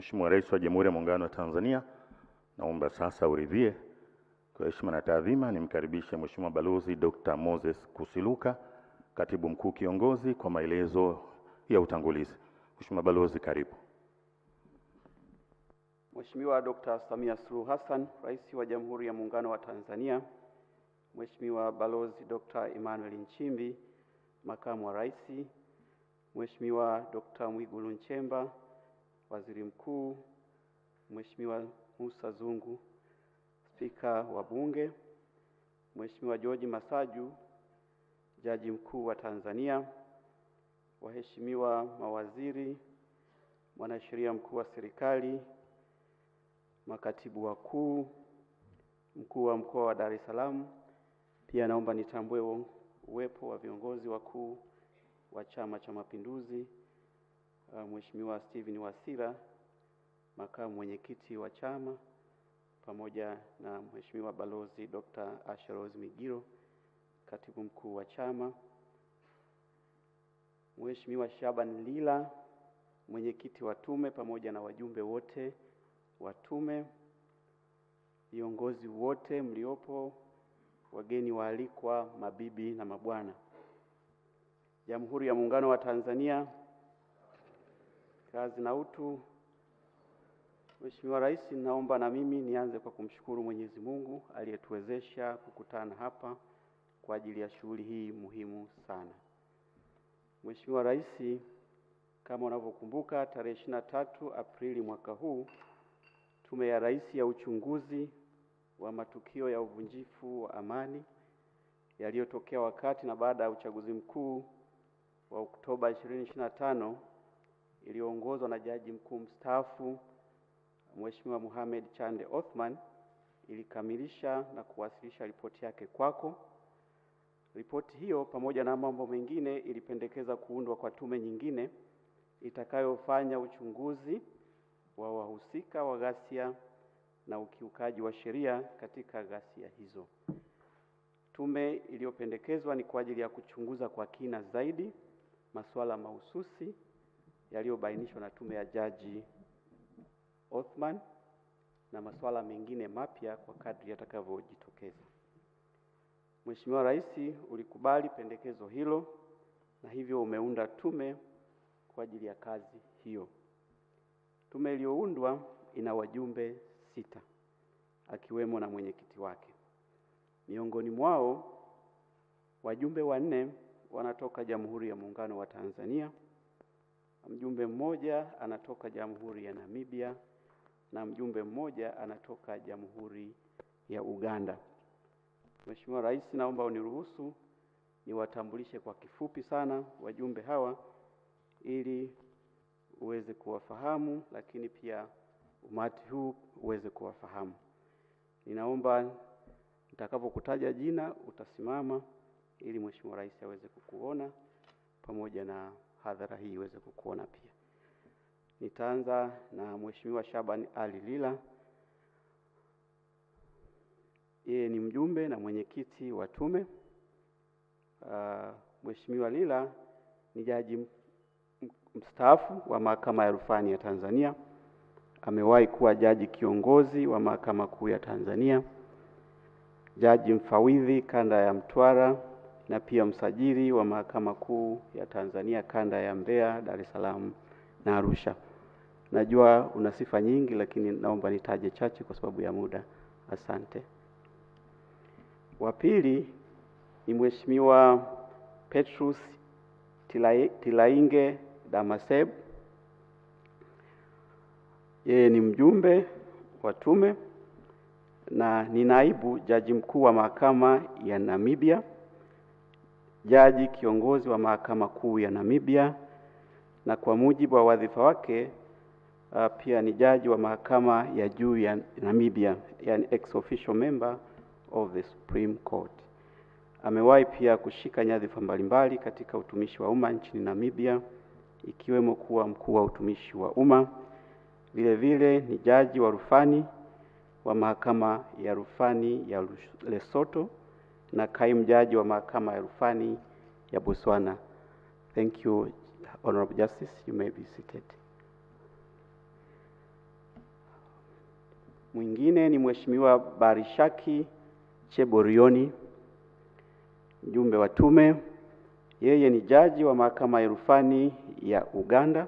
Mheshimiwa Rais wa Jamhuri ya Muungano wa Tanzania, naomba sasa uridhie kwa heshima na taadhima nimkaribishe Mheshimiwa Balozi Dr. Moses Kusiluka, Katibu Mkuu Kiongozi, kwa maelezo ya utangulizi. Mheshimiwa Balozi, karibu. Mheshimiwa Dr. Samia Suluhu Hassan, Rais wa Jamhuri ya Muungano wa Tanzania, Mheshimiwa Balozi Dr. Emmanuel Nchimbi, Makamu wa Rais, Mheshimiwa Dr. Mwigulu Nchemba, Waziri Mkuu, Mheshimiwa Musa Zungu, Spika wa Bunge, Mheshimiwa George Masaju, Jaji Mkuu wa Tanzania, waheshimiwa mawaziri, mwanasheria mkuu wa serikali, makatibu wakuu, mkuu wa mkoa wa Dar es Salaam. Pia naomba nitambue uwepo wa viongozi wakuu wa Chama cha Mapinduzi, Mheshimiwa Steven Wasira, makamu mwenyekiti wa chama, pamoja na Mheshimiwa Balozi Dr. Asha Rose Migiro, katibu mkuu wa chama, Mheshimiwa Shaban Lila, mwenyekiti wa tume, pamoja na wajumbe wote wa tume, viongozi wote mliopo, wageni waalikwa, mabibi na mabwana. Jamhuri ya Muungano wa Tanzania, kazi na utu. Mheshimiwa Rais, naomba na mimi nianze kwa kumshukuru Mwenyezi Mungu aliyetuwezesha kukutana hapa kwa ajili ya shughuli hii muhimu sana. Mheshimiwa Rais, kama unavyokumbuka, tarehe 23 Aprili mwaka huu, Tume ya Rais ya uchunguzi wa matukio ya uvunjifu wa amani yaliyotokea wakati na baada ya uchaguzi mkuu wa Oktoba 2025 iliyoongozwa na Jaji Mkuu mstaafu Mheshimiwa Mohamed Chande Othman ilikamilisha na kuwasilisha ripoti yake kwako. Ripoti hiyo pamoja na mambo mengine ilipendekeza kuundwa kwa tume nyingine itakayofanya uchunguzi wa wahusika wa ghasia na ukiukaji wa sheria katika ghasia hizo. Tume iliyopendekezwa ni kwa ajili ya kuchunguza kwa kina zaidi masuala mahususi yaliyobainishwa na tume ya Jaji Othman na masuala mengine mapya kwa kadri yatakavyojitokeza. Mheshimiwa Rais, ulikubali pendekezo hilo na hivyo umeunda tume kwa ajili ya kazi hiyo. Tume iliyoundwa ina wajumbe 6 akiwemo na mwenyekiti wake. Miongoni mwao wajumbe 4 wanatoka Jamhuri ya Muungano wa Tanzania, mjumbe mmoja anatoka Jamhuri ya Namibia na mjumbe mmoja anatoka Jamhuri ya Uganda. Mheshimiwa Rais, naomba uniruhusu niwatambulishe kwa kifupi sana wajumbe hawa ili uweze kuwafahamu, lakini pia umati huu uweze kuwafahamu. Ninaomba nitakapokutaja jina utasimama ili Mheshimiwa Rais aweze kukuona pamoja na hadhara hii iweze kukuona pia. Nitaanza na Mheshimiwa Shaban Ali Lila. Yeye ni mjumbe na mwenyekiti wa tume. Mheshimiwa Lila ni jaji mstaafu wa Mahakama ya Rufani ya Tanzania. Amewahi kuwa jaji kiongozi wa Mahakama Kuu ya Tanzania, jaji mfawidhi kanda ya Mtwara na pia msajili wa Mahakama Kuu ya Tanzania kanda ya Mbeya, Dar es Salaam na Arusha. Najua una sifa nyingi lakini naomba nitaje chache kwa sababu ya muda. Asante. Wa pili ni Mheshimiwa Petrus Tilainge Damaseb. Yeye ni mjumbe wa tume na ni naibu jaji mkuu wa Mahakama ya Namibia, jaji kiongozi wa Mahakama Kuu ya Namibia, na kwa mujibu wa wadhifa wake pia ni jaji wa Mahakama ya Juu ya Namibia, yani ex officio member of the Supreme Court. Amewahi pia kushika nyadhifa mbalimbali katika utumishi wa umma nchini Namibia, ikiwemo kuwa mkuu wa utumishi wa umma. Vile vile ni jaji wa rufani wa Mahakama ya Rufani ya Lesotho na kaimu jaji wa Mahakama ya Rufani ya Botswana. Thank you, Honorable Justice. You may be seated. Mwingine ni Mheshimiwa Barishaki Cheborioni, mjumbe wa tume. Yeye ni jaji wa mahakama ya rufani ya Uganda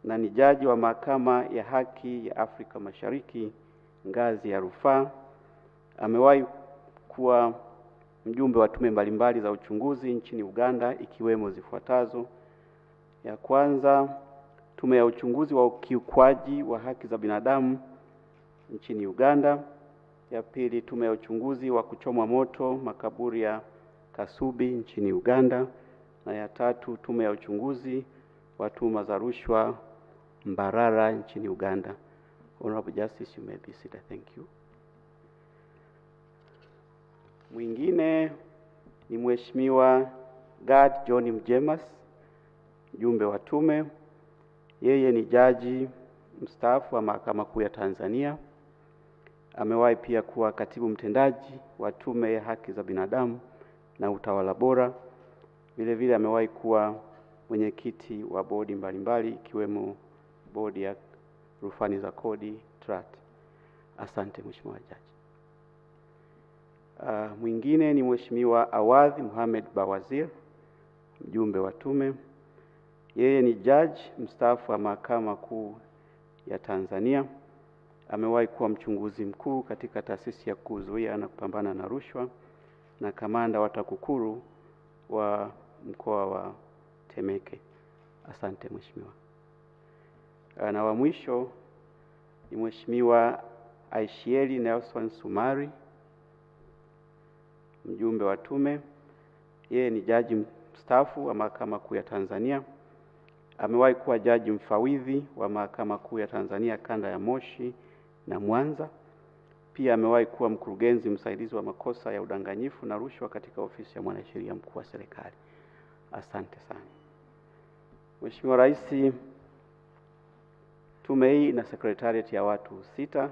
na ni jaji wa mahakama ya haki ya Afrika Mashariki ngazi ya rufaa. Amewahi kuwa mjumbe wa tume mbalimbali za uchunguzi nchini Uganda, ikiwemo zifuatazo: ya kwanza, tume ya uchunguzi wa ukiukwaji wa haki za binadamu nchini Uganda; ya pili, tume ya uchunguzi wa kuchomwa moto makaburi ya Kasubi nchini Uganda; na ya tatu, tume ya uchunguzi wa tuhuma za rushwa Mbarara nchini Uganda. Honorable Justice, you may be seated. Thank you. Mwingine ni Mheshimiwa Gad John Mjemas, mjumbe wa tume. Yeye ni jaji mstaafu wa Mahakama Kuu ya Tanzania. Amewahi pia kuwa katibu mtendaji wa Tume ya Haki za Binadamu na Utawala Bora. Vile vile amewahi kuwa mwenyekiti wa bodi mbalimbali ikiwemo bodi ya rufani za kodi TRAT. Asante Mheshimiwa Jaji. Mwingine ni Mheshimiwa Awadhi Mohamed Bawazir, mjumbe wa tume. Yeye ni jaji mstaafu wa Mahakama Kuu ya Tanzania. Amewahi kuwa mchunguzi mkuu katika taasisi ya kuzuia na kupambana na rushwa na kamanda wa TAKUKURU wa mkoa wa Temeke. Asante Mheshimiwa. Na wa mwisho ni Mheshimiwa Aishieli Nelson Sumari, mjumbe wa tume. Yeye ni jaji mstaafu wa Mahakama Kuu ya Tanzania. Amewahi kuwa jaji mfawidhi wa Mahakama Kuu ya Tanzania kanda ya Moshi na Mwanza. Pia amewahi kuwa mkurugenzi msaidizi wa makosa ya udanganyifu na rushwa katika ofisi ya mwanasheria mkuu wa serikali. Asante sana. Mheshimiwa Rais, tume hii ina secretariat ya watu 6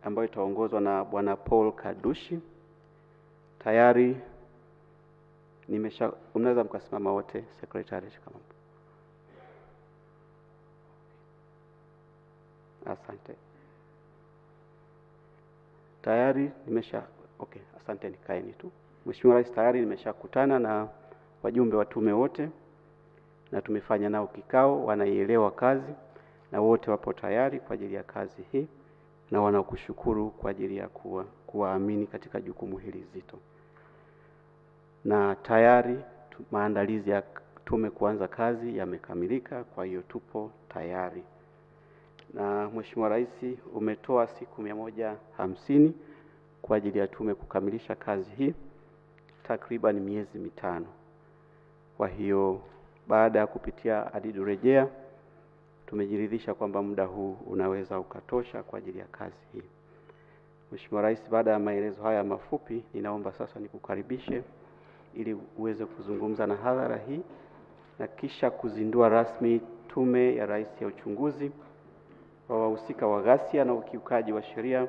ambayo itaongozwa na Bwana Paul Kadushi. Tayari unaweza mkasimama wote secretariat kama. Asante. Tayari asante, nikaeni tu. Mheshimiwa Rais, tayari nimeshakutana na wajumbe wa tume wote na tumefanya nao kikao, wanaielewa kazi na wote wapo tayari kwa ajili ya kazi hii na wanakushukuru kwa ajili ya kuwaamini katika jukumu hili zito. Na tayari maandalizi ya tume kuanza kazi yamekamilika, kwa hiyo tupo tayari. Na Mheshimiwa Rais, umetoa siku 150 kwa ajili ya tume kukamilisha kazi hii, takriban miezi 5. Kwa hiyo baada ya kupitia adidu rejea, tumejiridhisha kwamba muda huu unaweza ukatosha kwa ajili ya kazi hii. Mheshimiwa Rais, baada ya maelezo haya mafupi, ninaomba sasa nikukaribishe ili uweze kuzungumza na hadhara hii na kisha kuzindua rasmi Tume ya Rais ya uchunguzi wa wahusika wa ghasia na ukiukaji wa sheria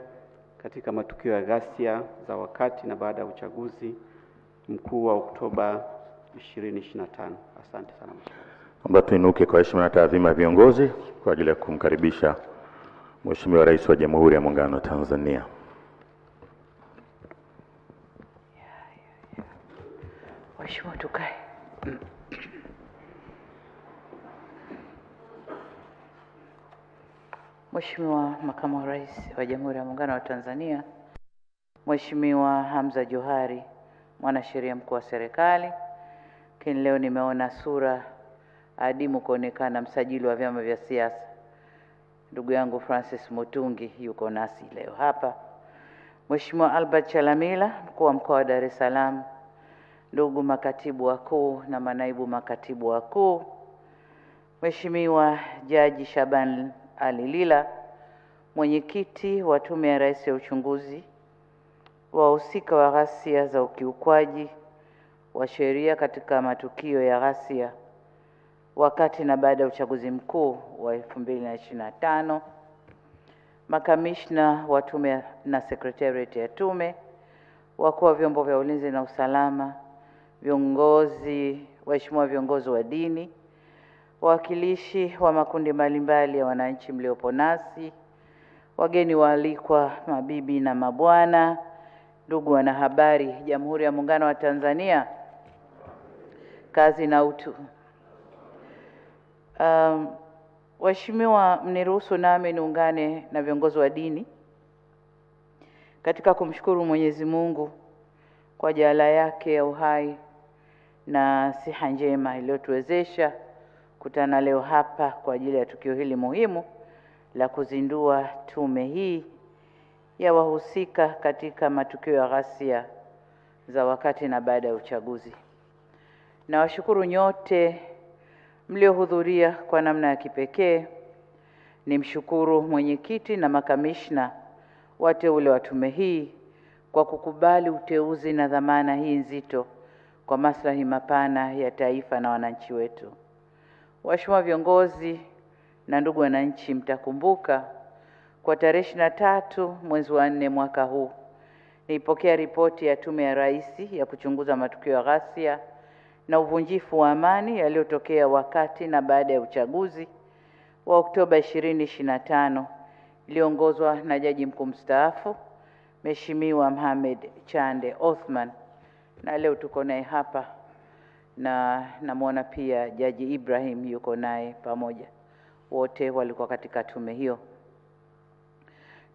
katika matukio ya ghasia za wakati na baada ya uchaguzi mkuu wa Oktoba 2025. Asante sana. Naomba tuinuke kwa heshima na taadhima ya viongozi kwa ajili ya kumkaribisha Mheshimiwa Rais wa Jamhuri ya Muungano wa Tanzania. Mheshimiwa, tukae. Mheshimiwa Makamu wa Rais wa Jamhuri ya Muungano wa Tanzania, Mheshimiwa Hamza Johari, mwanasheria mkuu wa serikali. Lakini leo nimeona sura adimu kuonekana msajili wa vyama vya siasa, ndugu yangu Francis Mutungi yuko nasi leo hapa. Mheshimiwa Albert Chalamila, mkuu wa mkoa wa Dar es Salaam, ndugu makatibu wakuu na manaibu makatibu wakuu, Mheshimiwa Jaji Shaban Ali Lila, mwenyekiti wa Tume ya Rais ya uchunguzi wa wahusika wa ghasia za ukiukwaji wa sheria katika matukio ya ghasia wakati na baada ya uchaguzi mkuu wa 2025, makamishna wa tume na secretariat ya tume, wakuu wa vyombo vya ulinzi na usalama, waheshimiwa viongozi wa dini, wawakilishi wa makundi mbalimbali ya wananchi mliopo nasi, wageni waalikwa, mabibi na mabwana, ndugu wanahabari, Jamhuri ya Muungano wa Tanzania, kazi na utu. Waheshimiwa, mniruhusu nami niungane na viongozi wa dini katika kumshukuru Mwenyezi Mungu kwa jaala yake ya uhai na siha njema iliyotuwezesha kutana leo hapa kwa ajili ya tukio hili muhimu la kuzindua tume hii ya wahusika katika matukio ya ghasia za wakati na baada ya uchaguzi. Nawashukuru nyote mliohudhuria kwa namna ya kipekee. Nimshukuru mwenyekiti na makamishna wateule wa tume hii kwa kukubali uteuzi na dhamana hii nzito kwa maslahi mapana ya taifa na wananchi wetu. Waheshimiwa viongozi na ndugu wananchi, mtakumbuka kwa tarehe 23 mwezi wa 4 mwaka huu nilipokea ripoti ya Tume ya Rais ya kuchunguza matukio ya ghasia na uvunjifu wa amani yaliyotokea wakati na baada ya uchaguzi wa Oktoba 2025 iliongozwa na Jaji Mkuu mstaafu Mheshimiwa Mohamed Chande Othman, na leo tuko naye hapa na namwona pia Jaji Ibrahim yuko naye pamoja. Wote walikuwa katika tume hiyo.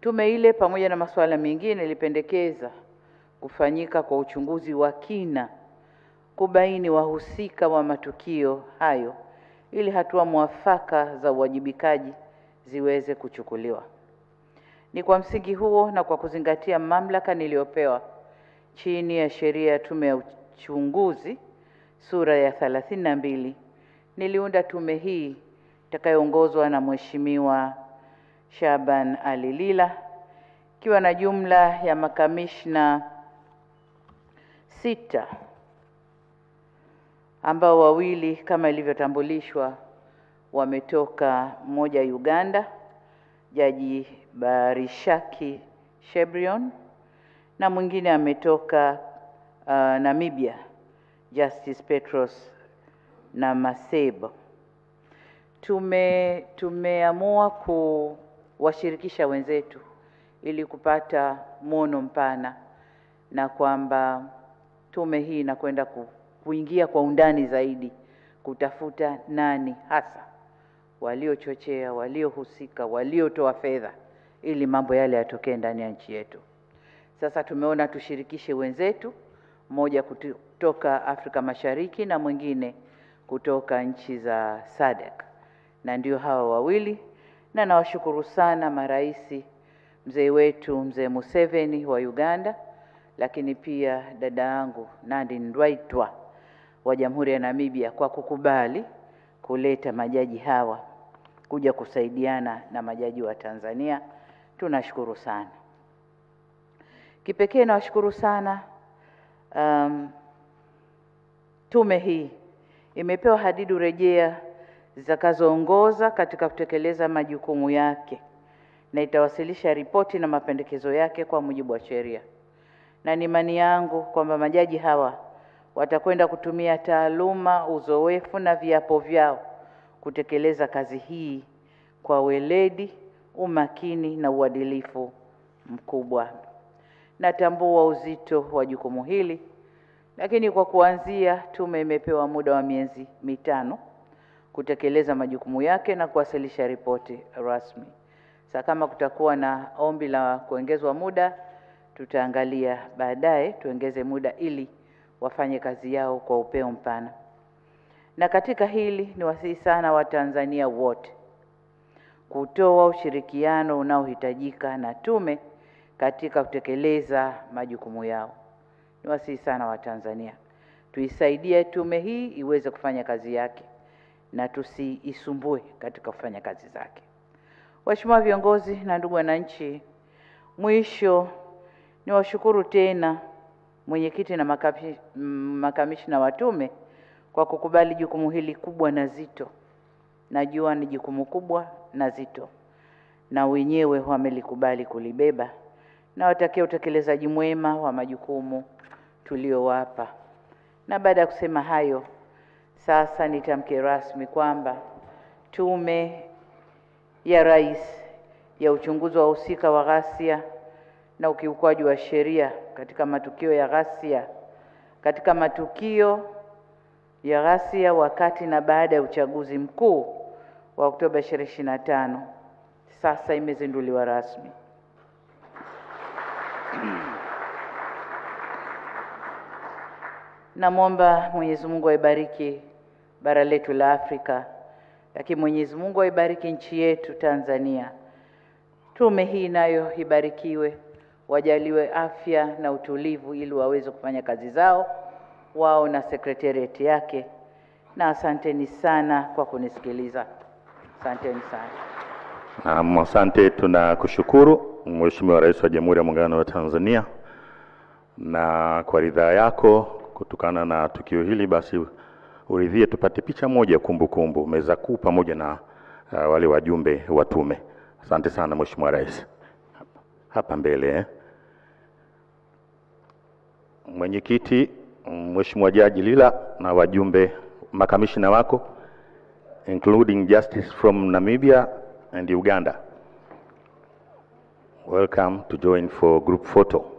Tume ile pamoja na masuala mengine ilipendekeza kufanyika kwa uchunguzi wa kina kubaini wahusika wa matukio hayo ili hatua mwafaka za uwajibikaji ziweze kuchukuliwa. Ni kwa msingi huo na kwa kuzingatia mamlaka niliyopewa chini ya sheria ya tume ya uchunguzi sura ya 32 niliunda tume hii itakayoongozwa na Mheshimiwa Shaban Ali Lila, ikiwa na jumla ya makamishna 6 ambao wawili kama ilivyotambulishwa wametoka, mmoja Uganda, Jaji Barishaki Shebrion, na mwingine ametoka Namibia, Justice Petros na Masebo. Tumeamua kuwashirikisha wenzetu ili kupata muono mpana, na kwamba tume hii inakwenda kuingia kwa undani zaidi kutafuta nani hasa waliochochea, waliohusika, waliotoa fedha ili mambo yale yatokee ndani ya nchi yetu. Sasa tumeona tushirikishe wenzetu, mmoja kutoka Afrika Mashariki na mwingine kutoka nchi za SADC, na ndio hawa wawili, na nawashukuru sana maraisi, mzee wetu mzee Museveni wa Uganda, lakini pia dada yangu Nandi Ndaitwah wa Jamhuri ya Namibia kwa kukubali kuleta majaji hawa kuja kusaidiana na majaji wa Tanzania. Tunashukuru sana. Kipekee nawashukuru sana tume hii imepewa hadidu rejea zitakazoongoza katika kutekeleza majukumu yake na itawasilisha ripoti na mapendekezo yake kwa mujibu wa sheria, na ni imani yangu kwamba majaji hawa watakwenda kutumia taaluma, uzoefu na viapo vyao kutekeleza kazi hii kwa weledi, umakini na uadilifu mkubwa. Natambua uzito wa jukumu hili, lakini kwa kuanzia tume imepewa muda wa miezi 5 kutekeleza majukumu yake na kuwasilisha ripoti rasmi. Sasa kama kutakuwa na ombi la kuongezwa muda, tutaangalia baadaye tuongeze muda ili wafanye kazi yao kwa upeo mpana. Na katika hili ni wasihi sana Watanzania wote kutoa ushirikiano unaohitajika na tume katika kutekeleza majukumu yao. Ni wasihi sana Watanzania tuisaidie tume hii iweze kufanya kazi yake na tusiisumbue katika kufanya kazi zake. Waheshimiwa viongozi na ndugu wananchi, mwisho ni washukuru tena mwenyekiti na makamishna wa tume kwa kukubali jukumu hili kubwa na zito. Najua ni jukumu kubwa na zito, na wenyewe wamelikubali kulibeba, na watakia utekelezaji mwema wa majukumu tuliowapa. Na baada ya kusema hayo, sasa nitamke rasmi kwamba Tume ya Rais ya uchunguzi wa wahusika wa ghasia na ukiukwaji wa sheria katika matukio ya ghasia wakati na baada ya uchaguzi mkuu wa Oktoba 2025 sasa imezinduliwa rasmi. Namwomba Mwenyezi Mungu aibariki bara letu la Afrika, lakini Mwenyezi Mungu aibariki nchi yetu Tanzania. Tume hii nayo ibarikiwe, wajaliwe afya na utulivu ili waweze kufanya kazi zao wao na secretariat yake. Na asanteni sana kwa kunisikiliza. Asanteni sana. Asante, tunakushukuru Mheshimiwa Rais wa Jamhuri ya Muungano wa Tanzania, na kwa ridhaa yako kutokana na tukio hili basi uridhie tupate picha moja kumbukumbu meza kuu pamoja na wale wajumbe wa tume. Asante sana Mheshimiwa Rais. Hapa mbele Mwenyekiti Mheshimiwa Jaji Lila na wajumbe makamishina wako including Justice from Namibia and Uganda. Welcome to join for group photo.